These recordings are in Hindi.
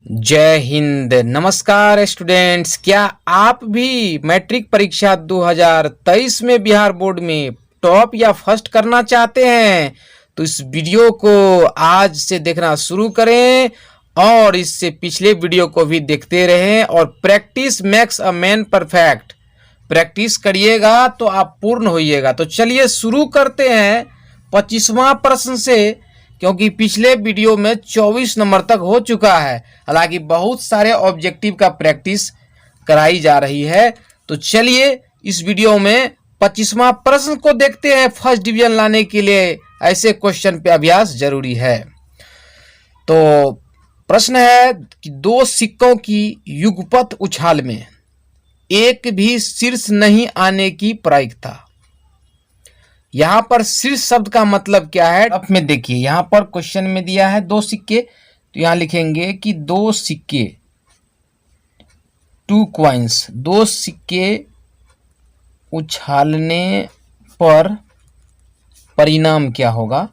जय हिंद। नमस्कार स्टूडेंट्स, क्या आप भी मैट्रिक परीक्षा 2023 में बिहार बोर्ड में टॉप या फर्स्ट करना चाहते हैं? तो इस वीडियो को आज से देखना शुरू करें और इससे पिछले वीडियो को भी देखते रहें और practice makes a man perfect. Practice करिएगा तो आप पूर्ण होइएगा। तो चलिए शुरू करते हैं 25वां प्रश्न से, क्योंकि पिछले वीडियो में 24 नंबर तक हो चुका है। हालांकि बहुत सारे ऑब्जेक्टिव का प्रैक्टिस कराई जा रही है। तो चलिए इस वीडियो में 25वां प्रश्न को देखते हैं। फर्स्ट डिवीजन लाने के लिए ऐसे क्वेश्चन पे अभ्यास जरूरी है। तो प्रश्न है कि दो सिक्कों की युगपत उछाल में एक भी शीर्ष नहीं आने की प्रायिकता। यहां पर शीर्ष शब्द का मतलब क्या है? अब में देखिए, यहां पर क्वेश्चन में दिया है दो सिक्के, तो यहां लिखेंगे कि दो सिक्के, टू क्वाइंस, दो सिक्के उछालने पर परिणाम क्या होगा।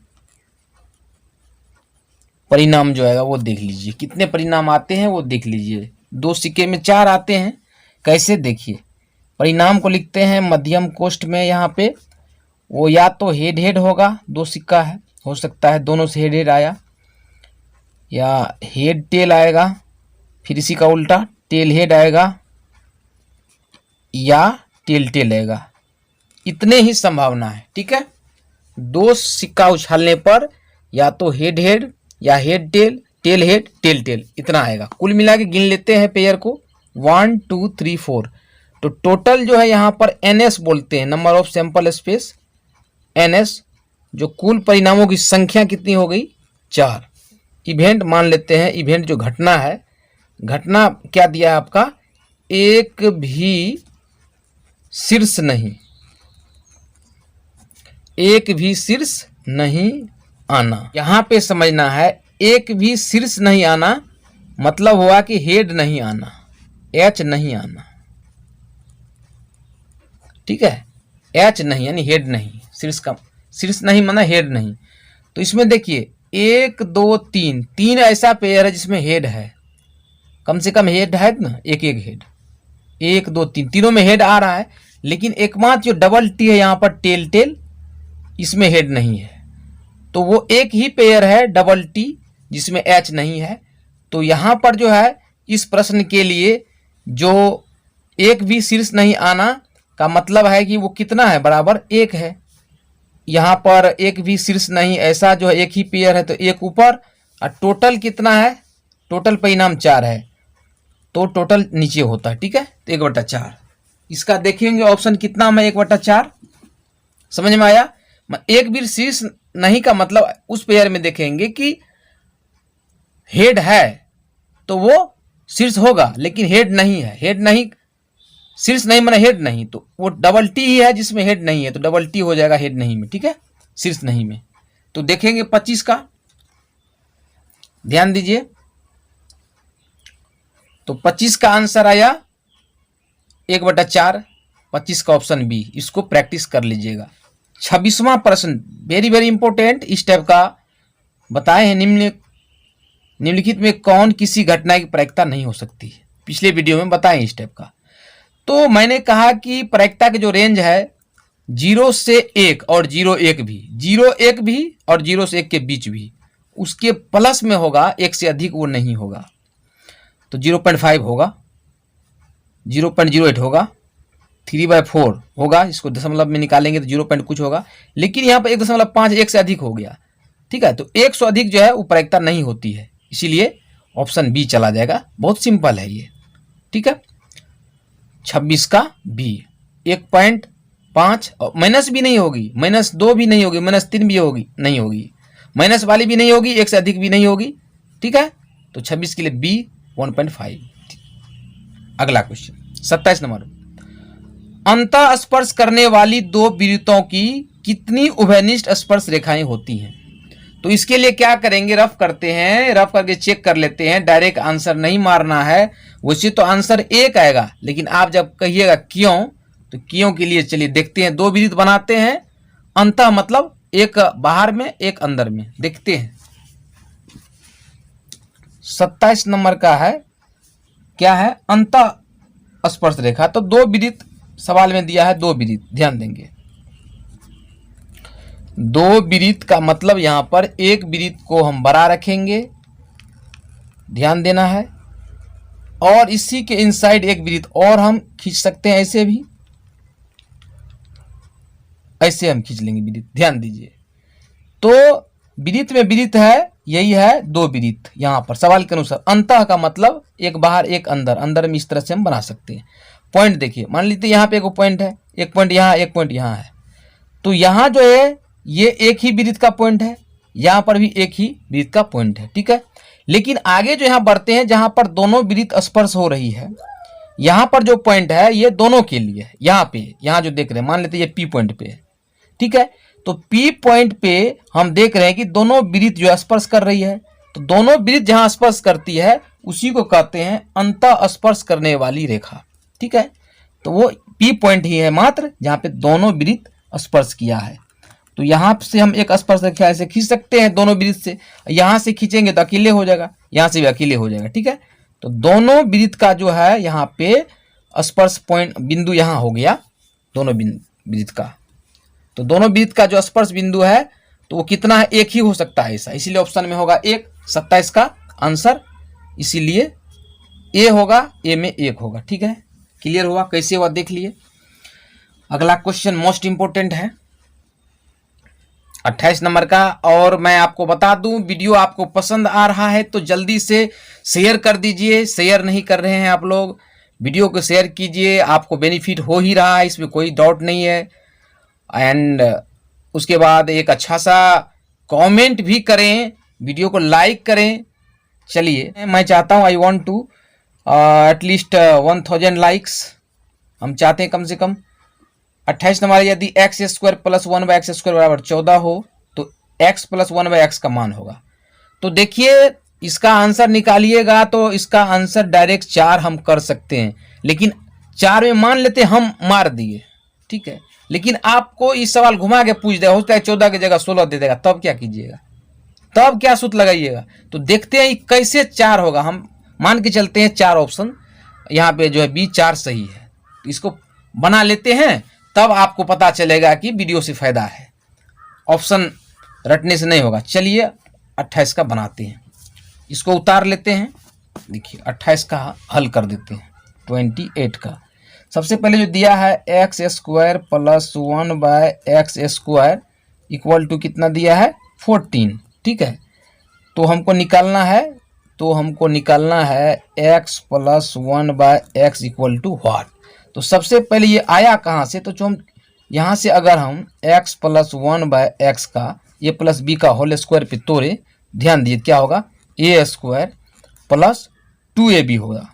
परिणाम जो आएगा वो देख लीजिए, कितने परिणाम आते हैं वो देख लीजिए। दो सिक्के में 4 आते हैं। कैसे? देखिए, परिणाम को लिखते हैं मध्यम कोष्ठ में। यहाँ पे वो या तो हेड हेड होगा, दो सिक्का है, हो सकता है दोनों से हेड हेड आया, या हेड टेल आएगा, फिर इसी का उल्टा टेल हेड आएगा, या टेल टेल आएगा। इतने ही संभावना है। ठीक है, दो सिक्का उछालने पर या तो हेड हेड या head tail, tail head, tail tail, इतना आएगा। कुल मिला के गिन लेते हैं पेयर को, 1 2 3 4। तो टोटल जो है यहाँ पर NS बोलते हैं, number of sample space, NS, जो कुल परिणामों की संख्या कितनी हो गई? 4। इवेंट मान लेते हैं, इवेंट जो घटना है, घटना क्या दिया है आपका? एक भी शीर्ष नहीं, एक भी शीर्ष नहीं आना। यहां पे समझना है, एक भी शीर्ष नहीं आना मतलब हुआ कि हेड नहीं आना, H नहीं आना। ठीक है, H नहीं यानी हेड नहीं, शीर्ष का शीर्ष नहीं माना हेड नहीं। तो इसमें देखिए 1 2 3, 3 ऐसा पेयर है जिसमें हेड है, कम से कम हेड है ना, एक एक हेड, 1 2 3, तीनों में हेड आ रहा है। लेकिन एकमात्र जो डबल टी है यहाँ पर टेल टेल, इसमें हेड नहीं है। तो वो एक ही पेयर है डबल टी जिसमें H नहीं है। तो यहाँ पर जो है इस प्रश्न के लिए जो एक भी शीर्ष नहीं आना का मतलब है कि वो कितना है? बराबर 1 है। यहाँ पर एक भी शीर्ष नहीं, ऐसा जो है एक ही पेयर है तो 1 ऊपर, और टोटल कितना है? टोटल परिणाम 4 है, तो टोटल नीचे होता है। ठीक है, तो 1/4। इसका देखेंगे ऑप्शन कितना में 1/4, समझ में आया? एक भी शीर्ष नहीं का मतलब उस पेयर में देखेंगे कि हेड है तो वो शीर्ष होगा, लेकिन हेड नहीं है। हेड नहीं, शीर्ष नहीं माने हेड नहीं, तो वो डबल टी ही है जिसमें हेड नहीं है, तो डबल टी हो जाएगा हेड नहीं में। ठीक है, शीर्ष नहीं में। तो देखेंगे 25 का, ध्यान दीजिए। तो 25 का आंसर आया 1/4, 25 का ऑप्शन बी। इसको प्रैक्टिस कर लीजिएगा। 26वां प्रश्न वेरी वेरी इंपॉर्टेंट, इस टाइप का बताए हैं, निम्नलिखित में कौन किसी घटना की प्रायिकता नहीं हो सकती है? पिछले वीडियो में बताएं इस टाइप का। तो मैंने कहा कि प्रायिकता के जो रेंज है 0 से 1 और 0 1 भी, 0 1 भी और 0 से 1 के बीच भी, उसके प्लस में होगा, 1 से अधिक वो नहीं होगा। तो 0.5 होगा, 0.08 होगा, 3/4 होगा, इसको दशमलव में निकालेंगे तो 0 कुछ होगा। लेकिन यहाँ पर 1.5 1 से अधिक हो गया। ठीक है, तो 1 से अधिक जो है वो प्रायिकता नहीं होती है, इसीलिए ऑप्शन बी चला जाएगा। बहुत सिंपल है ये। ठीक है, 26 का बी। 1.5 माइनस भी नहीं होगी, -2 भी नहीं होगी, -3 भी होगी, नहीं होगी, माइनस वाली भी नहीं होगी, 1 से अधिक भी नहीं होगी। ठीक है, तो 26 के लिए बी 1.5। अगला क्वेश्चन 27 नंबर, अंतः स्पर्श करने वाली दो विद्युतों की कितनी उभयनिष्ठ स्पर्श रेखाएं होती हैं? तो इसके लिए क्या करेंगे? रफ करते हैं, रफ करके चेक कर लेते हैं। डायरेक्ट आंसर नहीं मारना है, वैसे तो आंसर 1 आएगा, लेकिन आप जब कहिएगा क्यों, तो क्यों के लिए चलिए देखते हैं। दो विद्युत बनाते हैं, अंतः मतलब एक बाहर में एक अंदर में, देखते हैं। 27 नंबर का है क्या है, अंतः स्पर्श रेखा। तो दो वृत्त सवाल में दिया है, दो वृत्त, ध्यान देंगे। दो वृत्त का मतलब यहां पर एक वृत्त को हम बड़ा रखेंगे, ध्यान देना है, और इसी के इनसाइड एक वृत्त और हम खींच सकते हैं, ऐसे भी, ऐसे हम खींच लेंगे वृत्त, ध्यान दीजिए। तो वृत्त में वृत्त है, यही है दो वृत्त यहां पर सवाल के अनुसार। अंतः का मतलब एक बाहर एक अंदर, अंदर में इस तरह से हम बना सकते हैं। पॉइंट देखिए, मान लीजिए यहाँ पे एक पॉइंट है, एक पॉइंट यहाँ, एक पॉइंट यहाँ है, तो यहाँ जो है ये एक ही वृत्त का पॉइंट है, यहाँ पर भी एक ही वृत्त का पॉइंट है, ठीक है। लेकिन आगे जो यहाँ बढ़ते हैं, जहां पर दोनों वृत्त स्पर्श हो रही है, यहाँ पर जो पॉइंट है ये दोनों के लिए है। यहाँ पे, यहाँ जो देख रहे हैं, मान लेते हैं ये पी पॉइंट पे है, ठीक है। तो पी पॉइंट पे हम देख रहे हैं कि दोनों वृत्त जो स्पर्श कर रही है, तो दोनों वृत्त जहां स्पर्श करती है उसी को कहते हैं अंतः स्पर्श करने वाली रेखा, ठीक है। तो वो पी पॉइंट ही है मात्र जहां पे दोनों वृत्त स्पर्श किया है। तो यहां से हम एक स्पर्श रेखा ऐसे खींच सकते हैं दोनों वृत्त से, यहां से खींचेंगे तो अकेले हो जाएगा, यहां से भी अकेले हो जाएगा, ठीक है। तो दोनों वृत्त का जो है यहाँ पे स्पर्श पॉइंट बिंदु यहाँ हो गया, दोनों वृत्त का। तो दोनों वृत्त का जो स्पर्श बिंदु है तो वो कितना है, एक ही हो सकता है ऐसा, इसीलिए ऑप्शन में होगा एक, 27 का आंसर, इसीलिए ए होगा, ए में एक होगा, ठीक है। क्लियर हुआ कैसे हुआ देख लिए। अगला क्वेश्चन मोस्ट इंपोर्टेंट है 28 नंबर का। और मैं आपको बता दूं, वीडियो आपको पसंद आ रहा है तो जल्दी से शेयर कर दीजिए। शेयर नहीं कर रहे हैं आप लोग, वीडियो को शेयर कीजिए, आपको बेनिफिट हो ही रहा है, इसमें कोई डाउट नहीं है। एंड उसके बाद एक अच्छा सा कमेंट भी करें, वीडियो को लाइक करें। चलिए, मैं चाहता हूं, I want to at least 1000 likes हम चाहते हैं कम से कम। 28 नंबर, यदि एक्स स्क्वायर प्लस 1/x² बराबर 14 हो तो x प्लस 1/x का मान होगा। तो देखिए, इसका आंसर निकालिएगा तो इसका आंसर डायरेक्ट 4 हम कर सकते हैं, लेकिन 4 में मान लेते हम मार दिए, ठीक है। लेकिन आपको इस सवाल घुमा के पूछ दे, हो सकता है 14 की जगह 16 दे देगा, तब क्या कीजिएगा, तब क्या सूत्र लगाइएगा। तो देखते हैं कैसे 4 होगा। हम मान के चलते हैं 4 ऑप्शन यहाँ पे जो है बी 4 सही है, तो इसको बना लेते हैं, तब आपको पता चलेगा कि वीडियो से फायदा है, ऑप्शन रटने से नहीं होगा। चलिए 28 का बनाते हैं, इसको उतार लेते हैं। देखिए 28 का हल कर देते हैं। 28 का सबसे पहले जो दिया है x² plus 1/x² equal to कितना दिया है 14, ठीक है। तो हमको निकालना है x plus 1/x equal to what. तो सबसे पहले ये आया कहाँ से, तो जो हम यहाँ से अगर हम x प्लस 1/x का a प्लस b का होल स्क्वायर पे तोड़े, ध्यान दीजिए क्या होगा, a² प्लस 2ab होगा,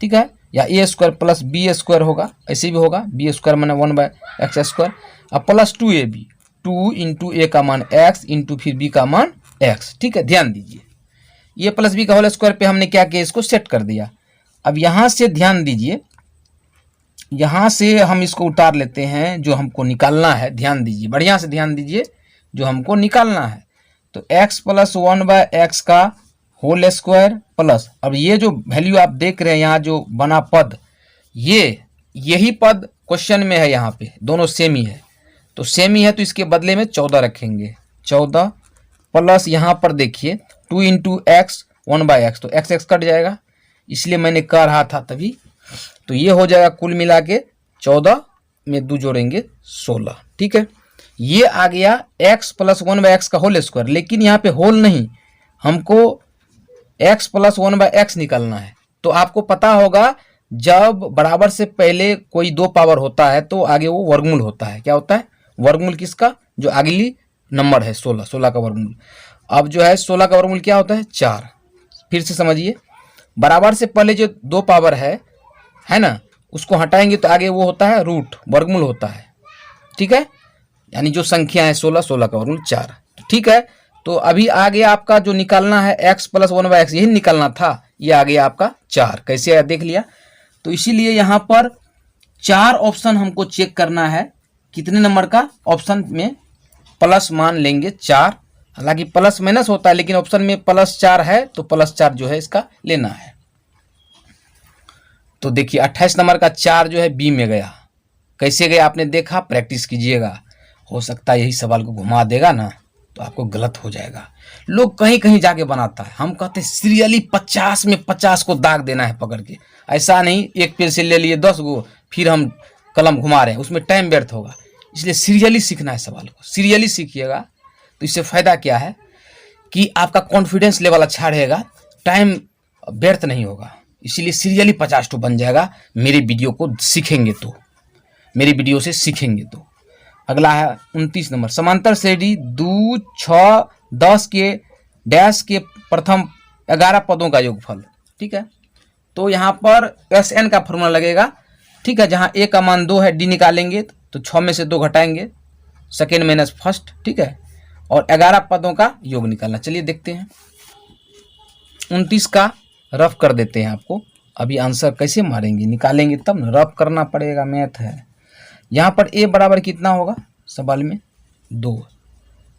ठीक है, या a² प्लस b² होगा, ऐसे भी होगा, b² माने 1/x² अब प्लस 2ab, 2 इंटू a का मान x इंटू फिर b का मान x, ठीक है। ध्यान दीजिए a प्लस b का होल स्क्वायर पे हमने क्या किया, इसको सेट कर दिया। अब यहाँ से ध्यान दीजिए, यहाँ से हम इसको उतार लेते हैं, जो हमको निकालना है, ध्यान दीजिए, बढ़िया से ध्यान दीजिए, जो हमको निकालना है। तो x प्लस 1/x का होल स्क्वायर प्लस, अब ये जो वैल्यू आप देख रहे हैं यहाँ जो बना पद, यही पद क्वेश्चन में है, यहाँ पे दोनों सेम ही है, तो सेम ही है, तो इसके बदले में 14 रखेंगे, 14 प्लस यहाँ पर देखिए 2 इंटू एक्स 1/x, तो x कट जाएगा, इसलिए मैंने कह रहा था तभी। तो ये हो जाएगा कुल मिला के 14 में 2 जोड़ेंगे 16, ठीक है। ये आ गया x प्लस 1/x का होल स्क्वायर, लेकिन यहाँ पे होल नहीं, हमको x प्लस 1/x निकालना है। तो आपको पता होगा जब बराबर से पहले कोई 2 पावर होता है तो आगे वो वर्गमूल होता है। क्या होता है, वर्गमूल किसका, जो अगली नंबर है 16, 16 का वर्गमूल। अब जो है 16 का वर्गमूल क्या होता है 4। फिर से समझिए, बराबर से पहले जो 2 पावर है ना, उसको हटाएंगे तो आगे वो होता है रूट, वर्गमूल होता है, ठीक है। यानी जो संख्या है 16, 16 का वर्गमूल 4, ठीक है। तो अभी आगे आपका जो निकालना है x प्लस 1/x, यही निकालना था, ये आ गया आपका 4। कैसे आया देख लिया। तो इसीलिए यहाँ पर 4 ऑप्शन हमको चेक करना है, कितने नंबर का ऑप्शन में प्लस मान लेंगे 4, हालांकि प्लस माइनस होता है, लेकिन ऑप्शन में +4 है तो +4 जो है इसका लेना है। तो देखिए 28 नंबर का 4 जो है बी में गया। कैसे गया आपने देखा, प्रैक्टिस कीजिएगा, हो सकता है यही सवाल को घुमा देगा ना तो आपको गलत हो जाएगा। लोग कहीं कहीं जाके बनाता है, हम कहते हैं सीरियली 50 में 50 को दाग देना है पकड़ के, ऐसा नहीं एक पेज से ले लिए 10 गो फिर हम कलम घुमा रहे हैं, उसमें टाइम व्यर्थ होगा। इसलिए सीरियली सीखना है सवाल को, सीरियली सीखिएगा तो इससे फ़ायदा क्या है कि आपका कॉन्फिडेंस लेवल अच्छा रहेगा, टाइम व्यर्थ नहीं होगा। इसीलिए सीरियली 50 तो बन जाएगा मेरे वीडियो को सीखेंगे तो, मेरी वीडियो से सीखेंगे तो। अगला है 29 नंबर, समांतर श्रेणी 2, 6, 10 के डैश के प्रथम 11 पदों का योगफल। ठीक है, तो यहाँ पर SN का फॉर्मूला लगेगा। ठीक है, जहाँ A का मान 2 है, D निकालेंगे तो 6 में से 2 घटाएंगे, सेकेंड माइनस फर्स्ट। ठीक है, और 11 पदों का योग निकालना। चलिए देखते हैं, 29 का रफ कर देते हैं आपको। अभी आंसर कैसे मारेंगे, निकालेंगे तब ना, रफ करना पड़ेगा, मैथ है। यहाँ पर A बराबर कितना होगा सवाल में 2।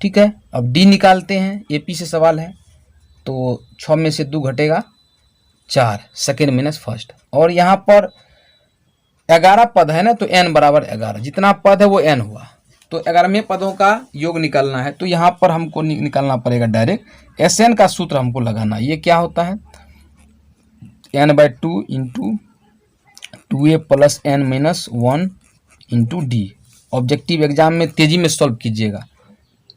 ठीक है, अब D निकालते हैं, AP से सवाल है, तो 6 में से 2 घटेगा 4, सेकेंड माइनस फर्स्ट। और यहाँ पर 11 पद है ना, तो n बराबर 11, जितना पद है वो n हुआ, तो 11वें पदों का योग निकालना है। तो यहाँ पर हमको निकालना पड़ेगा डायरेक्ट, SN का सूत्र हमको लगाना। ये क्या होता है, n/2 into 2a + n-1 into D. Objective exam में तेजी में सॉल्व कीजिएगा।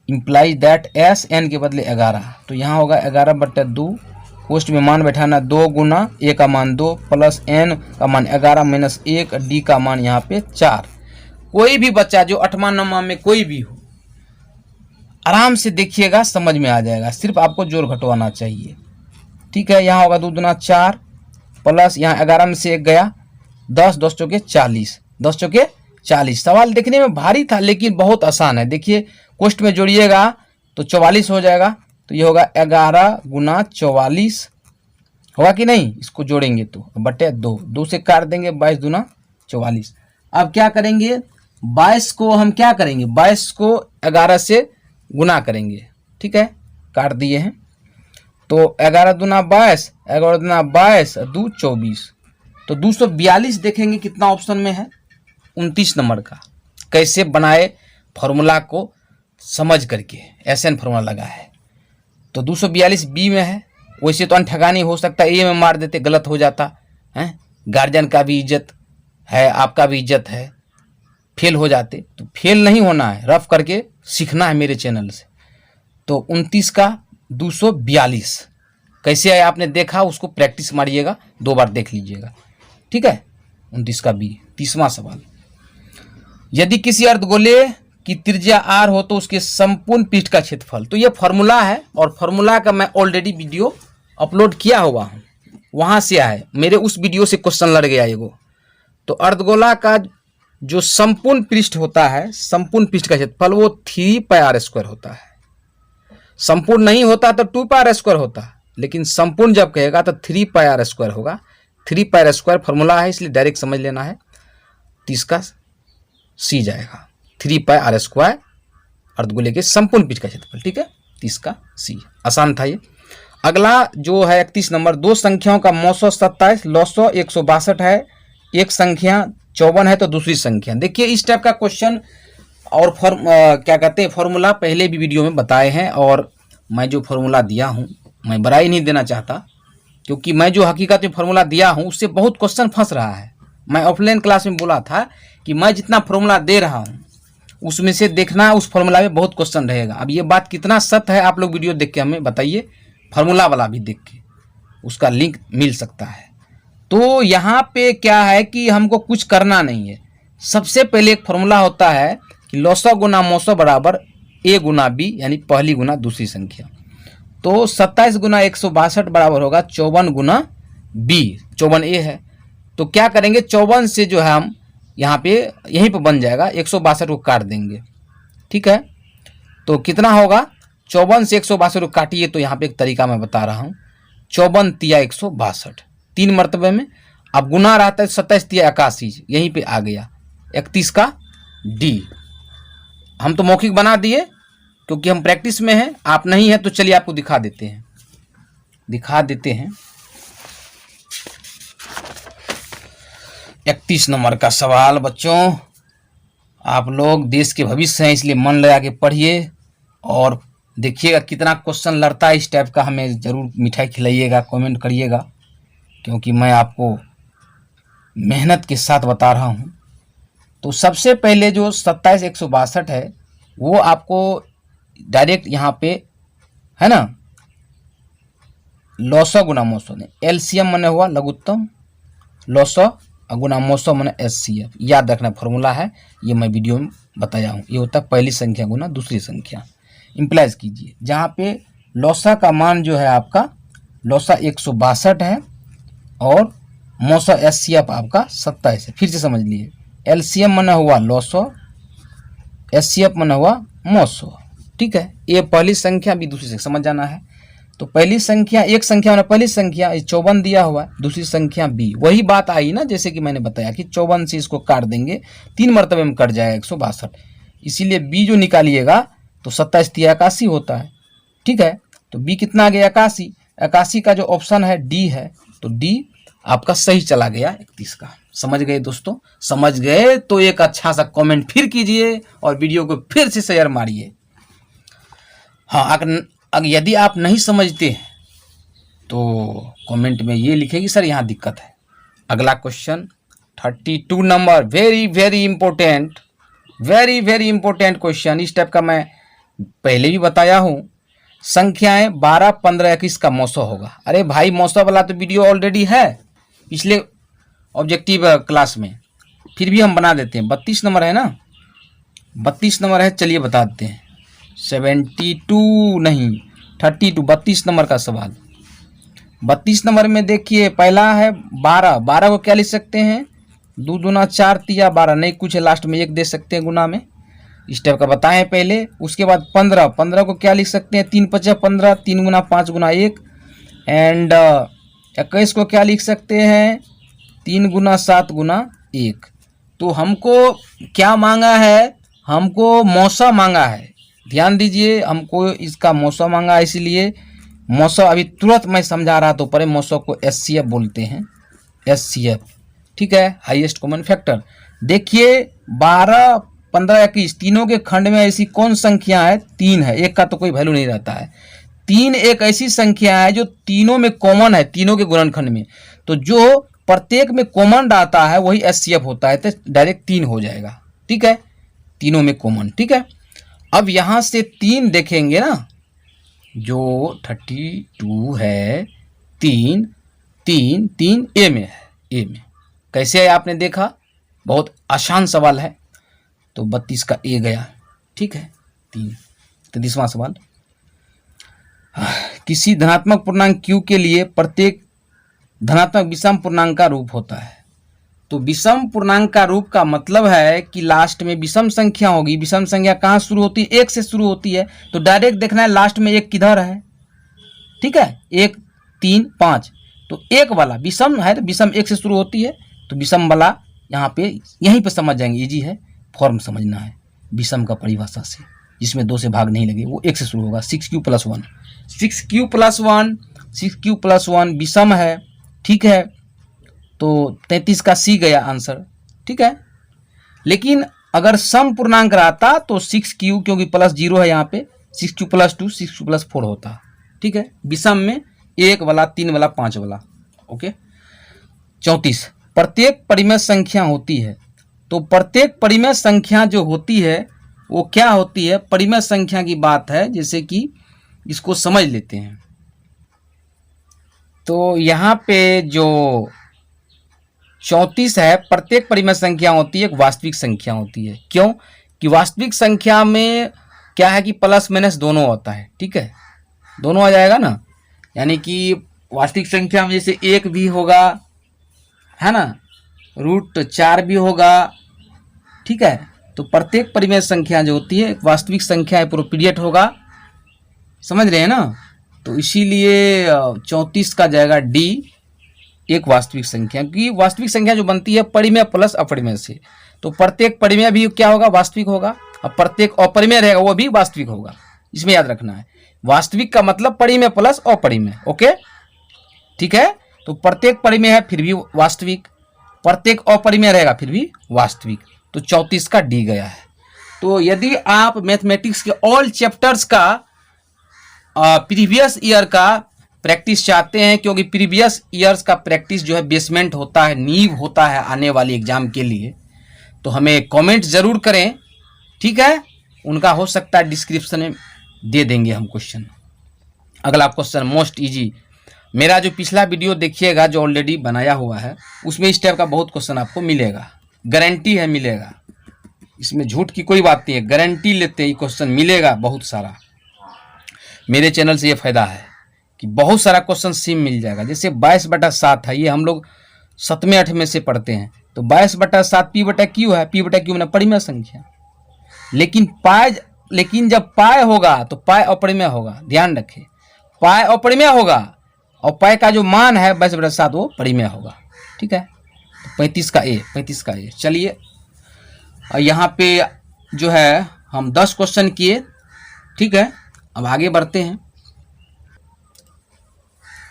इम्प्लाइज दैट SN के बदले 11, तो यहाँ होगा 11/2, पोस्ट में मान बैठाना 2 गुना A का मान 2 प्लस N का मान 11 - 1, D का मान यहाँ पे 4। कोई भी बच्चा जो 8वां 9वां में कोई भी हो, आराम से देखिएगा, समझ में आ जाएगा, सिर्फ आपको जोड़ घटवाना चाहिए। ठीक है, यहाँ होगा 2 दूना 4 प्लस यहाँ 11 में से 1 गया, 10, 10 चौके 40, 10 चौके 40। सवाल देखने में भारी था लेकिन बहुत आसान है। देखिए कोष्ट में जोड़िएगा तो 44 हो जाएगा, तो ये होगा 11 गुना 44, होगा कि नहीं, इसको जोड़ेंगे तो बटे 2, 2 से काट देंगे, 22 दूना 44। अब क्या करेंगे, 22 को हम क्या करेंगे, 22 को 11 से गुना करेंगे। ठीक है, काट दिए हैं, तो 11 दूना 22, 11 दूना 22, 2 24, तो 242 देखेंगे कितना ऑप्शन में है, 29 नंबर का। कैसे बनाए फॉर्मूला को समझ करके, SN फॉर्मूला लगा है, तो 242 बी में है। वैसे तो अनठगानी हो सकता है, ए में मार देते, गलत हो जाता है, गार्जियन का भी इज्जत है, आपका भी इज्जत है, फेल हो जाते। तो फेल नहीं होना है, रफ करके सीखना है मेरे चैनल से। तो 29 का 242 कैसे आया आपने देखा, उसको प्रैक्टिस मारिएगा, 2 बार देख लीजिएगा। ठीक है, 29 का बी। 30वां सवाल, यदि किसी अर्धगोले की त्रिज्या r हो तो उसके संपूर्ण पृष्ठ का क्षेत्रफल। तो ये फॉर्मूला है, और फॉर्मूला का मैं ऑलरेडी वीडियो अपलोड किया हुआ हूँ, वहाँ से आए, मेरे उस वीडियो से क्वेश्चन लड़ गया एगो। तो अर्धगोला का जो संपूर्ण पृष्ठ होता है, संपूर्ण पृष्ठ का क्षेत्रफल वो 3πr² होता है। संपूर्ण नहीं होता तो 2πr² होता, लेकिन संपूर्ण जब कहेगा तो 3πr² होगा। 3πr² फॉर्मूला है, इसलिए डायरेक्ट समझ लेना है। 30 का सी जाएगा, 3πr² अर्धगोले के संपूर्ण पृष्ठ का क्षेत्रफल। ठीक है, 30 का सी, आसान था ये। अगला जो है 31 नंबर, 2 संख्याओं का मौसो 27, लौसो 162 है, एक संख्या 54 है तो दूसरी संख्या। देखिए इस टाइप का क्वेश्चन और क्या कहते हैं फॉर्मूला पहले भी वीडियो में बताए हैं, और मैं जो फॉर्मूला दिया हूँ मैं बड़ाई नहीं देना चाहता, क्योंकि मैं जो हकीकत में फॉर्मूला दिया हूँ उससे बहुत क्वेश्चन फंस रहा है। मैं ऑफलाइन क्लास में बोला था कि मैं जितना फॉर्मूला दे रहा हूँ उसमें से देखना, उस फॉर्मूला में बहुत क्वेश्चन रहेगा। अब ये बात कितना सत्य है आप लोग वीडियो देख के हमें बताइए, फॉर्मूला वाला भी देख के, उसका लिंक मिल सकता है। तो यहाँ पे क्या है कि हमको कुछ करना नहीं है। सबसे पहले एक फॉर्मूला होता है कि लौसो गुना मौसो बराबर a गुना b, यानी पहली गुना दूसरी संख्या। तो 27 गुना 162 बराबर होगा 54 गुना b, 54 a है। तो क्या करेंगे, 54 से जो है हम यहाँ पे यहीं पे बन जाएगा, 162 को काट देंगे। ठीक है, तो कितना होगा, 54 से 162 को काटिए तो यहाँ पे एक तरीका मैं बता रहा हूँ, 54 तिया 162, 3 मरतबे में। अब गुना रहता है 27 तिया 81, यहीं पे आ गया 31 का डी। हम तो मौखिक बना दिए, क्योंकि हम प्रैक्टिस में हैं, आप नहीं हैं, तो चलिए आपको दिखा देते हैं। 31 नंबर का सवाल बच्चों, आप लोग देश के भविष्य हैं, इसलिए मन लगा के पढ़िए और देखिएगा कितना क्वेश्चन लड़ता है इस टाइप का। हमें ज़रूर मिठाई खिलाइएगा, कमेंट करिएगा, क्योंकि मैं आपको मेहनत के साथ बता रहा हूँ। तो सबसे पहले जो 27,162 है वो आपको डायरेक्ट यहाँ पे है ना, लॉसो गुना मोसो ने एलसीएम मने हुआ लघुत्तम, लॉसो गुना मोसो मने एचसीएफ, याद रखना फॉर्मूला है, ये मैं वीडियो में बताया हूँ। ये होता है पहली संख्या गुना दूसरी संख्या। इम्प्लाइज कीजिए, जहाँ पे लॉसा का मान जो है आपका लॉसा 162 है और मोसो एचसीएफ आपका 27 है। फिर से समझ लिए, एलसीएम मना हुआ लॉसो, एचसीएफ मना हुआ मोसो, ठीक है। ये पहली संख्या भी दूसरी से समझ जाना है। तो पहली संख्या, एक संख्या मैंने पहली संख्या 54 दिया हुआ है, दूसरी संख्या बी, वही बात आई ना, जैसे कि मैंने बताया कि 54 से इसको काट देंगे, 3 मरतबे में कट जाएगा 162, इसीलिए बी जो निकालिएगा तो 27 × 81 होता है, ठीक है। तो बी कितना आ गया 81, 81 का जो ऑप्शन है डी है, तो डी आपका सही चला गया 31 का। समझ गए दोस्तों? समझ गए तो एक अच्छा सा कमेंट फिर कीजिए और वीडियो को फिर से शेयर मारिए। हाँ, अगर यदि आप नहीं समझते हैं तो कमेंट में ये लिखे कि सर यहाँ दिक्कत है। अगला question 32 number, very very important, very very important question. इस टाइप का मैं पहले भी बताया हूँ। संख्याएं 12, 15, 21 का मौसो होगा। अरे भाई, मौसो वाला तो वीडियो ऑलरेडी है पिछले ऑब्जेक्टिव क्लास में, फिर भी हम बना देते हैं। 32 नंबर है ना, 32 नंबर है, चलिए बता देते हैं। 72 नहीं 32, 32 नंबर का सवाल। 32 नंबर में देखिए, पहला है 12, 12 को क्या लिख सकते हैं, 2 दूना 4 तिया 12, नहीं कुछ है लास्ट में 1 दे सकते हैं गुना में, इस टाइप का बताएं पहले। उसके बाद 15, 15 को क्या लिख सकते हैं, 3 × 5 = 15, 3 गुना 5 गुना 1, एंड 21 को क्या लिख सकते हैं, 3 गुना 7 गुना 1। तो हमको क्या मांगा है, हमको मौसा मांगा है, ध्यान दीजिए, हमको इसका मौसा मांगा है, इसीलिए मौसा अभी तुरंत मैं समझा रहा तो परे मौसा को एचसीएफ बोलते हैं, एचसीएफ, ठीक है, हाईएस्ट कॉमन फैक्टर। देखिए 12, 15, 21 तीनों के खंड में ऐसी कौन संख्या है, 3 है, एक का तो कोई वैल्यू नहीं रहता है। 3 एक ऐसी संख्या है जो तीनों में कॉमन है, तीनों के गुणनखंड में, तो जो प्रत्येक में कॉमन आता है वही एचसीएफ होता है, तो डायरेक्ट 3 हो जाएगा, ठीक है, तीनों में कॉमन, ठीक है। अब यहाँ से 3 देखेंगे ना, जो 32 है, 3 3 3 ए में है, ए में कैसे है आपने देखा, बहुत आसान सवाल है। तो 32 का ए गया, ठीक है। 33वां सवाल, किसी धनात्मक पूर्णांक q के लिए प्रत्येक धनात्मक विषम पूर्णांक का रूप होता है। तो विषम पूर्णांक का रूप का मतलब है कि लास्ट में विषम संख्या होगी। विषम संख्या कहाँ शुरू होती है, 1 से शुरू होती है, तो डायरेक्ट देखना है लास्ट में 1 किधर है, ठीक है, 1 3 5, तो 1 वाला विषम है, तो विषम 1 से शुरू होती है, तो विषम वाला यहाँ पे यहीं पे समझ जाएंगे, इजी है, फॉर्म समझना है विषम का परिभाषा से, जिसमें 2 से भाग नहीं लगे, वो 1 से शुरू होगा। 6q + 1, 6q + 1, 6q + 1 विषम है, ठीक है। तो 33 का सी गया आंसर, ठीक है। लेकिन अगर सम पूर्णांक रहता तो 6q, क्योंकि +0 है यहाँ पे, 6q + 2 6q + 4 होता, ठीक है। विषम में 1 वाला, 3 वाला, 5 वाला, ओके। 34, प्रत्येक परिमेय संख्या होती है। तो प्रत्येक परिमेय संख्या जो होती है वो क्या होती है, परिमेय संख्या की बात है, जैसे कि इसको समझ लेते हैं। तो यहाँ पे जो 34 है, प्रत्येक परिमेय संख्या होती है, एक वास्तविक संख्या होती है। क्यों कि वास्तविक संख्या में क्या है कि प्लस माइनस दोनों होता है, ठीक है, दोनों आ जाएगा ना, यानी कि वास्तविक संख्या में जैसे 1 भी होगा, है ना, √4 भी होगा, ठीक है। तो प्रत्येक परिमेय संख्या जो होती है एक वास्तविक संख्या एप्रोप्रिएट होगा, समझ रहे हैं ना। तो इसीलिए 34 का जाएगा डी, एक वास्तविक संख्या, क्योंकि वास्तविक संख्या जो बनती है परिमेय प्लस अपरिमेय से, तो प्रत्येक परिमेय भी क्या होगा, वास्तविक होगा, और प्रत्येक अपरिमेय रहेगा वो भी वास्तविक होगा, इसमें याद रखना है। वास्तविक का मतलब परिमेय प्लस अपरिमेय। ओके, ठीक है। तो प्रत्येक परिमेय है फिर भी वास्तविक, प्रत्येक अपरिमेय रहेगा फिर भी वास्तविक। तो 34 का डी गया है। तो यदि आप मैथमेटिक्स के ऑल चैप्टर्स का प्रीवियस ईयर का प्रैक्टिस चाहते हैं, क्योंकि प्रीवियस ईयर्स का प्रैक्टिस जो है बेसमेंट होता है, नींव होता है आने वाली एग्जाम के लिए, तो हमें कमेंट जरूर करें, ठीक है। उनका हो सकता है डिस्क्रिप्शन में दे देंगे हम क्वेश्चन। अगला क्वेश्चन मोस्ट इजी, मेरा जो पिछला वीडियो देखिएगा जो ऑलरेडी बनाया हुआ है, उसमें इस टाइप का बहुत क्वेश्चन आपको मिलेगा, गारंटी है मिलेगा, इसमें झूठ की कोई बात नहीं है, गारंटी लेते ही क्वेश्चन मिलेगा बहुत सारा। मेरे चैनल से ये फायदा है कि बहुत सारा क्वेश्चन सेम मिल जाएगा। जैसे 22/7 है, ये हम लोग 7वें 8वें से पढ़ते हैं, तो 22/7 P/Q है, P/Q मैंने परिमेय संख्या। लेकिन जब पाए होगा तो पाए अपरिमेय होगा, ध्यान रखें, पाए अपरिमेय होगा और पाए का जो मान है 22/7 वो परिमेय होगा, ठीक है। तो 35 का ए। चलिए, और यहाँ पे जो है हम 10 क्वेश्चन किए, ठीक है। अब आगे बढ़ते हैं।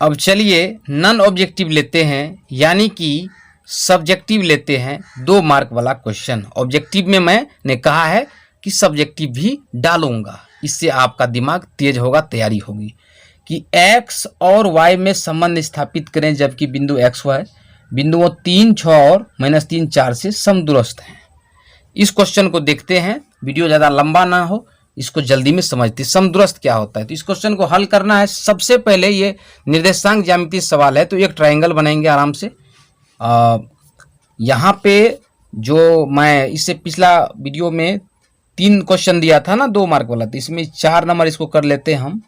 अब चलिए नॉन ऑब्जेक्टिव लेते हैं, यानी कि सब्जेक्टिव लेते हैं, 2 मार्क वाला क्वेश्चन। ऑब्जेक्टिव में मैंने कहा है कि सब्जेक्टिव भी डालूंगा, इससे आपका दिमाग तेज होगा, तैयारी होगी। कि x और y में संबंध स्थापित करें जबकि बिंदु x y बिंदुओं 3, 6 और -3, 4 से समदूरस्थ हैं। इस क्वेश्चन को देखते हैं, वीडियो ज़्यादा लंबा ना हो, इसको जल्दी में समझते। समदूरस्थ क्या होता है, तो इस क्वेश्चन को हल करना है। सबसे पहले ये निर्देशांक ज्यामितीय सवाल है, तो एक ट्रायंगल बनाएंगे आराम से। यहाँ पे जो मैं इससे पिछला वीडियो में 3 क्वेश्चन दिया था ना 2 मार्क वाला, तो इसमें 4 नंबर इसको कर लेते हैं हम।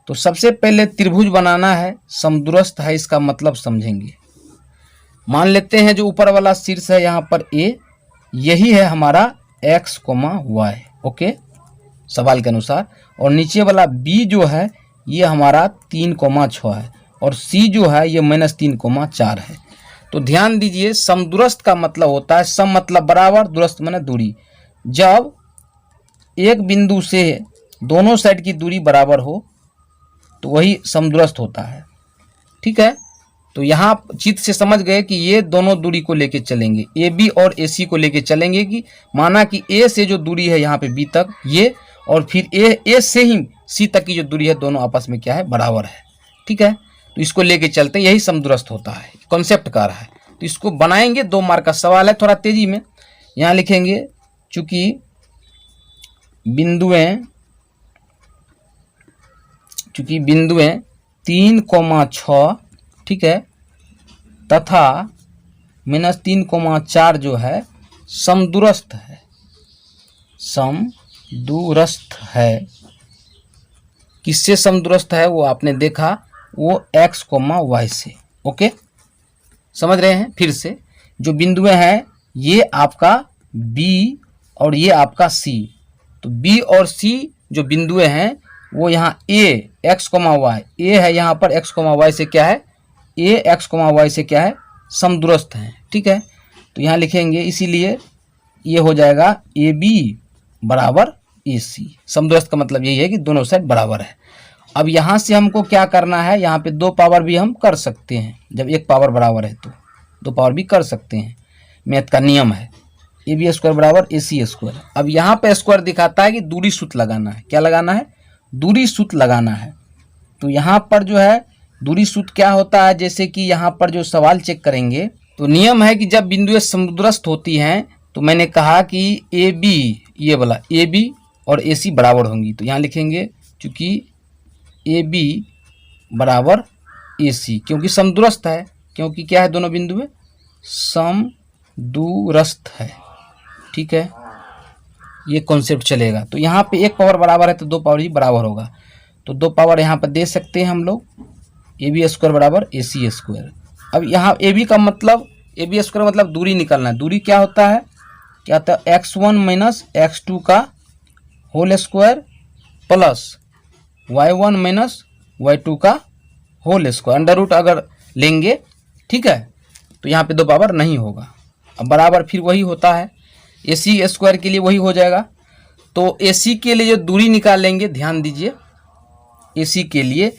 तो सबसे पहले त्रिभुज बनाना है, समदूरस्थ है इसका मतलब समझेंगे। मान लेते हैं जो ऊपर वाला शीर्ष है यहाँ पर A, यही है हमारा x, y, ओके, सवाल के अनुसार। और नीचे वाला B जो है ये हमारा 3, 6 है, और C जो है ये -3, 4 है। तो ध्यान दीजिए, समदूरस्थ का मतलब होता है, सम मतलब बराबर, दूरस्थ माने दूरी। जब एक बिंदु से दोनों साइड की दूरी बराबर हो तो वही समदूरस्थ होता है, ठीक है। तो यहाँ चित्त से समझ गए कि ये दोनों दूरी को लेके चलेंगे, AB और AC को लेके चलेंगे। कि माना कि A से जो दूरी है यहाँ पे B तक ये, और फिर A से ही C तक की जो दूरी है, दोनों आपस में क्या है, बराबर है, ठीक है। तो इसको लेके चलते हैं, यही समदूरस्थ होता है, कॉन्सेप्ट का रहा है। तो इसको बनाएंगे, 2 मार्क का सवाल है, थोड़ा तेजी में। यहाँ लिखेंगे चूंकि बिंदुएं 3, 6, ठीक है, तथा -3, 4 जो है समदूरस्थ है, समदूरस्थ है। किससे समदूरस्थ है वो आपने देखा, वो x, y से, ओके, समझ रहे हैं। फिर से जो बिंदुएं हैं, ये आपका B और ये आपका C, तो B और C जो बिंदुएं हैं वो यहाँ A, x, y, A है यहाँ पर, x, y से क्या है, A, x, y से क्या है, समदूरस्थ है, ठीक है। तो यहाँ लिखेंगे, इसीलिए ये हो जाएगा AB बराबर AC। समदूरस्थ का मतलब यही है कि दोनों साइड बराबर है। अब यहाँ से हमको क्या करना है, यहाँ पे 2 पावर भी हम कर सकते हैं, जब 1 पावर बराबर है तो 2 पावर भी कर सकते हैं, मैथ का नियम है। AB² बराबर AC²। अब यहाँ पे स्क्वायर दिखाता है कि दूरी सूत्र लगाना है, क्या लगाना है, दूरी सूत्र लगाना है। तो यहाँ पर जो है दूरी सूत्र क्या होता है, जैसे कि यहाँ पर जो सवाल चेक करेंगे, तो नियम है कि जब बिंदुएं समदूरस्थ होती हैं, तो मैंने कहा कि AB, ये वाला AB और AC बराबर होंगी। तो यहाँ लिखेंगे चूंकि AB बराबर AC, क्योंकि समदूरस्थ है, क्योंकि क्या है, दोनों बिंदुएं समदूरस्थ है, ठीक है, ये कॉन्सेप्ट चलेगा। तो यहाँ पे 1 पावर बराबर है तो 2 पावर ही बराबर होगा, तो 2 पावर यहाँ पर दे सकते हैं हम लोग, AB² बराबर AC²। अब यहाँ AB का मतलब, AB² मतलब दूरी निकालना है। दूरी क्या होता है, क्या होता है, x1 - x2 का whole square plus y1 - y2 का होल स्क्वायर, अंडर रूट अगर लेंगे, ठीक है, तो यहाँ पे 2 पावर नहीं होगा। अब बराबर फिर वही होता है, AC² के लिए वही हो जाएगा। तो AC के लिए जो दूरी निकालेंगे, ध्यान दीजिए, AC के लिए,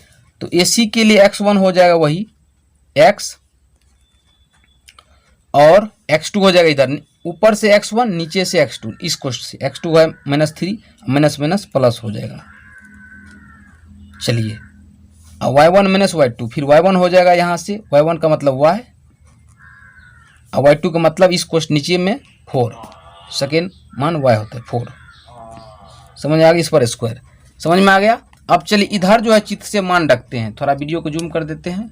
तो AC के लिए x1 हो जाएगा वही x, और x2 हो जाएगा इधर, ऊपर से x1 नीचे से x2, इस क्वेश्चन से x2 है -3, माइनस माइनस प्लस हो जाएगा। चलिए अब y1 माइनस y2, फिर y1 हो जाएगा यहाँ से, y1 का मतलब y, और y2 का मतलब इस क्वेश्चन नीचे में 4, सेकेंड मान y होता है 4। समझ आ गया, इस पर स्क्वायर समझ में आ गया। अब चलिए इधर जो है चित्र से मान रखते हैं, थोड़ा वीडियो को जूम कर देते हैं।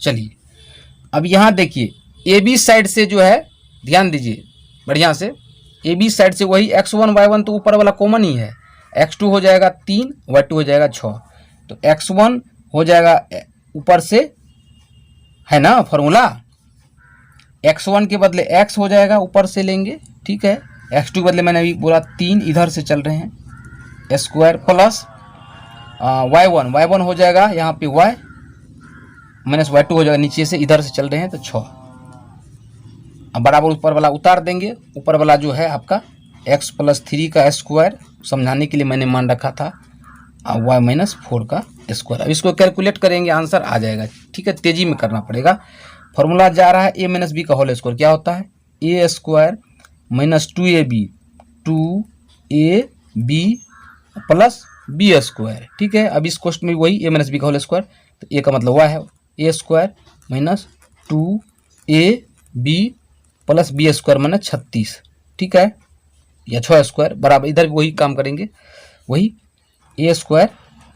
चलिए अब यहाँ देखिए AB साइड से जो है, ध्यान दीजिए बढ़िया से, AB साइड से वही x1 y1 तो ऊपर वाला कॉमन ही है, x2 हो जाएगा 3, y2 हो जाएगा 6, तो x1 हो जाएगा ऊपर से, है ना फॉर्मूला, x1 के बदले x हो जाएगा, ऊपर से लेंगे, ठीक है। x2 के बदले मैंने अभी बोला 3 इधर से चल रहे हैं, स्क्वायर प्लस y1 हो जाएगा यहाँ पे y, माइनस y2 हो जाएगा नीचे से, इधर से चल रहे हैं तो 6। अब बराबर ऊपर वाला उतार देंगे, ऊपर वाला जो है आपका x + 3 का स्क्वायर, समझाने के लिए मैंने मान रखा था, और y - 4 का स्क्वायर। अब इसको कैलकुलेट करेंगे, आंसर आ जाएगा, ठीक है, तेजी में करना पड़ेगा। फॉर्मूला जा रहा है a - b का होल स्क्वायर, क्या होता है a² - 2ab 2ab plus b square, ठीक है। अब इस क्वेश्चन में वही a - b का होल स्क्वायर, तो a का मतलब y है, a² - 2ab plus b square माने 36, ठीक है, या 6 स्क्वायर बराबर, इधर भी वही काम करेंगे, वही a²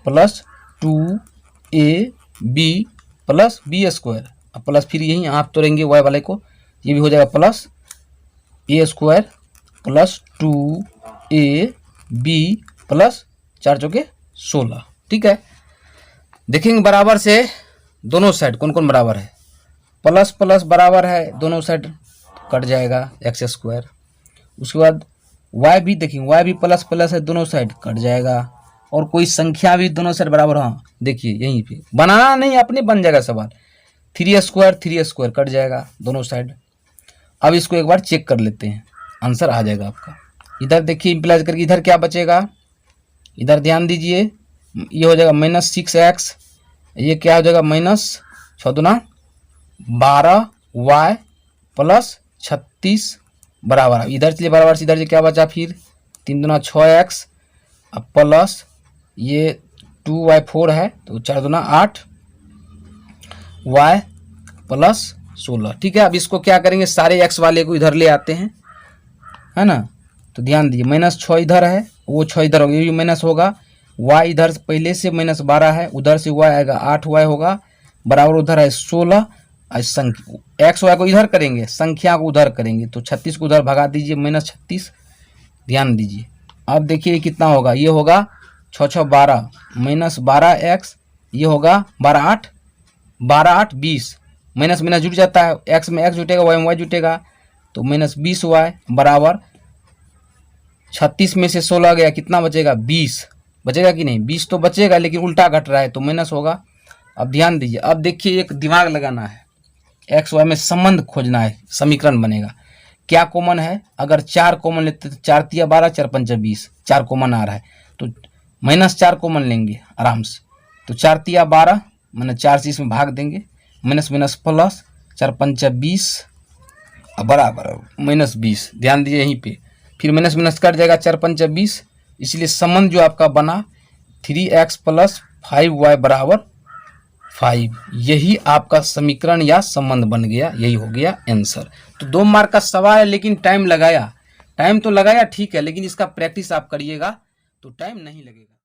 + 2ab plus b square, अब प्लस फिर यही आप तोड़ेंगे y वाले को, ये भी हो जाएगा प्लस a² + 2ab प्लस 4 चौके 16, ठीक है। देखेंगे बराबर से दोनों साइड कौन कौन बराबर है, प्लस प्लस बराबर है, दोनों साइड कट जाएगा x²। उसके बाद y भी देखेंगे, y भी प्लस प्लस है, दोनों साइड कट जाएगा, और कोई संख्या भी दोनों साइड बराबर, हाँ देखिए यहीं पे बनाना नहीं, अपने बन जाएगा सवाल, 3² कट जाएगा दोनों साइड। अब इसको एक बार चेक कर लेते हैं, आंसर आ जाएगा आपका। इधर देखिए इम्प्लाइज करके, इधर क्या बचेगा, इधर ध्यान दीजिए, ये हो जाएगा -6x, ये क्या हो जाएगा -6×2 12y प्लस 36 बराबर, इधर से बराबर से इधर से क्या बचा, फिर 3×2 6x, अब प्लस ये 2y4 है, तो 4×2 8 y प्लस 16, ठीक है। अब इसको क्या करेंगे, सारे x वाले को इधर ले आते हैं, है ना, तो ध्यान दीजिए -6 इधर है, वो 6 इधर होगा, ये भी माइनस होगा, y इधर से पहले से -12 है, उधर से y आएगा 8y होगा, बराबर उधर है 16, संख्या x y को इधर करेंगे, संख्या को उधर करेंगे, तो 36 को उधर भगा दीजिए, -36, ध्यान दीजिए। अब देखिए कितना होगा, ये होगा 6 6 12 -12x, ये होगा 12 8 20, माइनस माइनस जुट जाता है, x में x जुटेगा, y में y जुटेगा, तो -20y बराबर 36 में से 16 गया, कितना बचेगा 20 बचेगा कि नहीं, 20 तो बचेगा, लेकिन उल्टा घट रहा है तो माइनस होगा। अब ध्यान दीजिए, अब देखिए एक दिमाग लगाना है, एक्स वाई में संबंध खोजना है, समीकरण बनेगा। क्या कॉमन है, अगर 4 कॉमन लेते तो 4 तिया 12 4 पंचा 20, 4 कॉमन आ रहा है तो -4 कॉमन लेंगे आराम से, तो 4 तिया 12 मैंने 4 से इसमें भाग देंगे, माइनस माइनस प्लस 4 पंचा 20 बराबर -20, ध्यान दीजिए यहीं पे, फिर माइनस माइनस कट जाएगा 4 पंचा 20, इसलिए संबंध जो आपका बना 3x + 5y बराबर 5, यही आपका समीकरण या संबंध बन गया, यही हो गया आंसर। तो 2 मार्क का सवाल है, लेकिन टाइम लगाया, टाइम तो लगाया ठीक है, लेकिन इसका प्रैक्टिस आप करिएगा तो टाइम नहीं लगेगा।